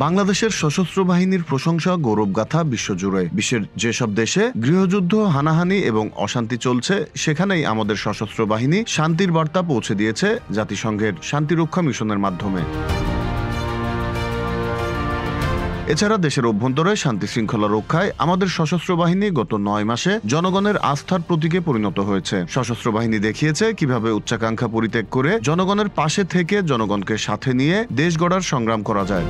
বাংলাদেশের সশস্ত্র বাহিনীর প্রশংসা গৌরবগাথা বিশ্বজুড়ে। বিশ্বের যেসব দেশে গৃহযুদ্ধ, হানাহানি এবং অশান্তি চলছে, সেখানেই আমাদের সশস্ত্র বাহিনী শান্তির বার্তা পৌঁছে দিয়েছে জাতিসংঘের শান্তিরক্ষা মিশনের মাধ্যমে। এছাড়া দেশের অভ্যন্তরে শান্তি শৃঙ্খলা রক্ষায় আমাদের সশস্ত্র বাহিনী গত 9 মাসে জনগণের আস্থার প্রতীকে পরিণত হয়েছে। সশস্ত্র বাহিনী দেখিয়েছে কিভাবে উচ্চাকাঙ্ক্ষা পরিত্যাগ করে জনগণের পাশে থেকে জনগণকে সাথে নিয়ে দেশ গড়ার সংগ্রাম করা যায়।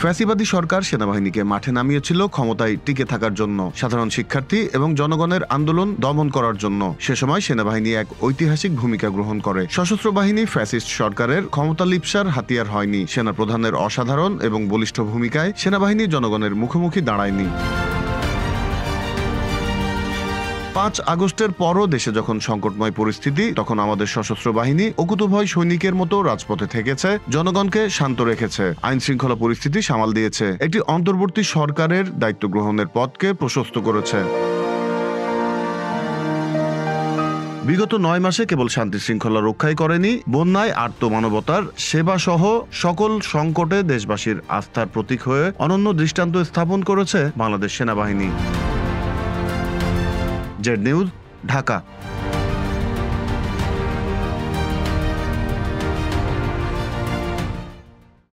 ফ্যাসিবাদী সরকার সেনাবাহিনীকে মাঠে নামিয়েছিল ক্ষমতায় টিকে থাকার জন্য, সাধারণ শিক্ষার্থী এবং জনগণের আন্দোলন দমন করার জন্য। সে সময় সেনাবাহিনী এক ঐতিহাসিক ভূমিকা গ্রহণ করে। সশস্ত্র বাহিনী ফ্যাসিস্ট সরকারের ক্ষমতা লিপ্সার হাতিয়ার হয়নি। সেনাপ্রধানের অসাধারণ এবং বলিষ্ঠ ভূমিকায় সেনাবাহিনী জনগণের মুখোমুখি দাঁড়ায়নি। 5 আগস্টের পরও দেশে যখন সংকটময় পরিস্থিতি, তখন আমাদের সশস্ত্র বাহিনী অকুতোভয় সৈনিকের মতো রাজপথে থেকেছে, জনগণকে শান্ত রেখেছে, আইন শৃঙ্খলা পরিস্থিতি সামাল দিয়েছে, একটি অন্তর্বর্তী সরকারের দায়িত্ব গ্রহণের পথকে প্রশস্ত করেছে। বিগত 9 মাসে কেবল শান্তি শৃঙ্খলা রক্ষাই করেনি, বন্যায় আর্তমানবতার সেবা সহ সকল সংকটে দেশবাসীর আস্থার প্রতীক হয়ে অনন্য দৃষ্টান্ত স্থাপন করেছে বাংলাদেশ সেনাবাহিনী। Z news, Dhaka.